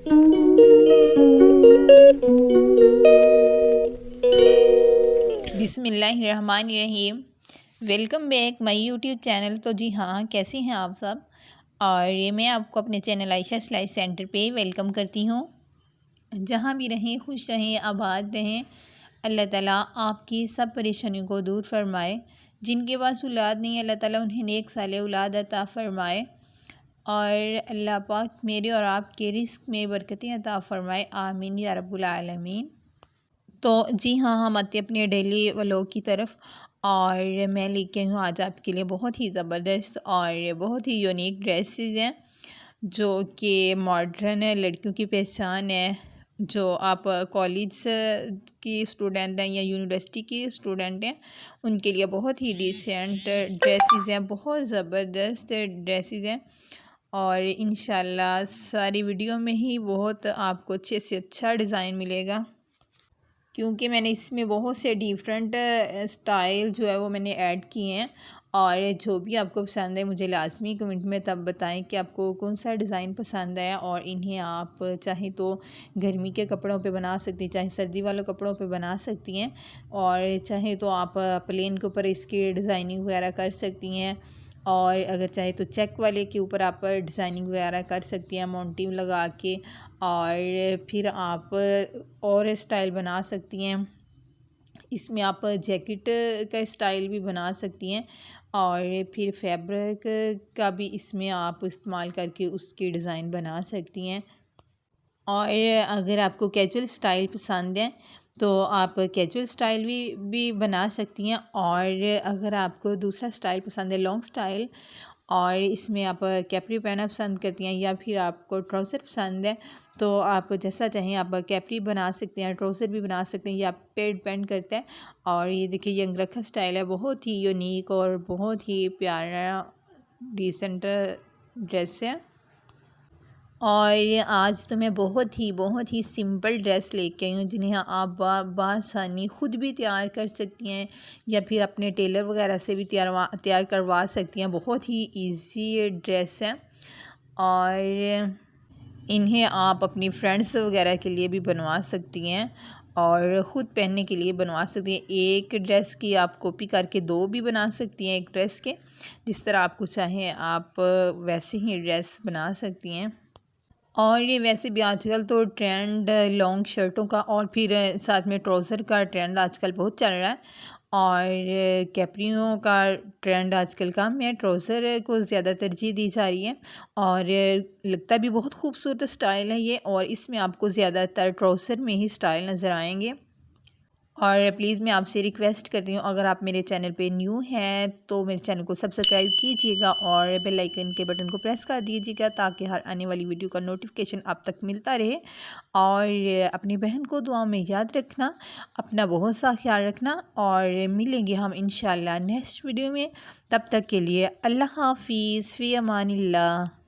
बिस्मिल्लाहिर्रहमानिर्रहीम। Welcome back my YouTube channel. तो जी हाँ, कैसे हैं आप सब। और ये मैं आपको अपने चैनल आयशा सिलाई सेंटर पे वेलकम करती हूँ। जहाँ भी रहें खुश रहें, आबाद रहें। अल्लाह ताला आपकी सब परेशानियों को दूर फरमाए। जिनके पास औलाद नहीं, अल्लाह ताला उन्हें नेक साले औलाद अता फरमाए। और अल्लाह पाक मेरे और आपके रिस्क में बरकतें अता फरमाए। आमीन या रब्बुल आलमीन। तो जी हाँ, हम आते हैं अपने डेली व्लॉग की तरफ। और मैं लेके आई हूँ आज आपके लिए बहुत ही ज़बरदस्त और बहुत ही यूनिक ड्रेसेस हैं जो कि मॉडर्न है, लड़कियों की पहचान है। जो आप कॉलेज की स्टूडेंट हैं या यूनिवर्सिटी की स्टूडेंट हैं, उनके लिए बहुत ही डिसेंट ड्रेसेस हैं, बहुत ज़बरदस्त ड्रेसेस हैं। और इंशाल्लाह सारी वीडियो में ही बहुत आपको अच्छे से अच्छा डिज़ाइन मिलेगा, क्योंकि मैंने इसमें बहुत से डिफरेंट स्टाइल जो है वो मैंने ऐड किए हैं। और जो भी आपको पसंद है मुझे लाजमी कमेंट में तब बताएं कि आपको कौन सा डिज़ाइन पसंद है। और इन्हें आप चाहे तो गर्मी के कपड़ों पे बना सकती हैं, चाहे सर्दी वाले कपड़ों पे बना सकती हैं, और चाहे तो आप प्लेन के ऊपर इसकी डिज़ाइनिंग वगैरह कर सकती हैं। और अगर चाहे तो चेक वाले के ऊपर आप डिज़ाइनिंग वगैरह कर सकती हैं मोटिव लगा के। और फिर आप और स्टाइल बना सकती हैं। इसमें आप जैकेट का स्टाइल भी बना सकती हैं। और फिर फैब्रिक का भी इसमें आप इस्तेमाल करके उसकी डिज़ाइन बना सकती हैं। और अगर आपको कैजुअल स्टाइल पसंद है तो आप कैजुअल स्टाइल भी बना सकती हैं। और अगर आपको दूसरा स्टाइल पसंद है, लॉन्ग स्टाइल, और इसमें आप कैपरी पहनना पसंद करती हैं या फिर आपको ट्राउज़र पसंद है, तो आप जैसा चाहें आप कैपरी बना सकते हैं, ट्राउज़र भी बना सकते हैं, ये आप पे डिपेंड करता है। और ये देखिए यंग रखा स्टाइल है, बहुत ही यूनिक और बहुत ही प्यारा डिसेंट ड्रेस है। और आज तो मैं बहुत ही सिंपल ड्रेस लेके आई हूँ जिन्हें आप बासानी ख़ुद भी तैयार कर सकती हैं या फिर अपने टेलर वगैरह से भी तैयार करवा सकती हैं। बहुत ही इजी ड्रेस है और इन्हें आप अपनी फ्रेंड्स वगैरह के लिए भी बनवा सकती हैं और ख़ुद पहनने के लिए बनवा सकती हैं। एक ड्रेस की आप कॉपी करके दो भी बना सकती हैं एक ड्रेस के। जिस तरह आपको चाहें आप वैसे ही ड्रेस बना सकती हैं। और ये वैसे भी आजकल तो ट्रेंड लॉन्ग शर्टों का और फिर साथ में ट्राउज़र का ट्रेंड आजकल बहुत चल रहा है। और कैपरियों का ट्रेंड आजकल कम है, ट्राउज़र को ज़्यादा तरजीह दी जा रही है। और लगता भी बहुत खूबसूरत स्टाइल है ये, और इसमें आपको ज़्यादातर ट्राउज़र में ही स्टाइल नज़र आएंगे। और प्लीज़ मैं आपसे रिक्वेस्ट करती हूँ, अगर आप मेरे चैनल पे न्यू हैं तो मेरे चैनल को सब्सक्राइब कीजिएगा और बेल आइकन के बटन को प्रेस कर दीजिएगा ताकि हर आने वाली वीडियो का नोटिफिकेशन आप तक मिलता रहे। और अपनी बहन को दुआ में याद रखना, अपना बहुत सा ख्याल रखना, और मिलेंगे हम इंशाल्लाह नेक्स्ट वीडियो में। तब तक के लिए अल्लाह हाफिज़, फ़ी अमानिल्लाह।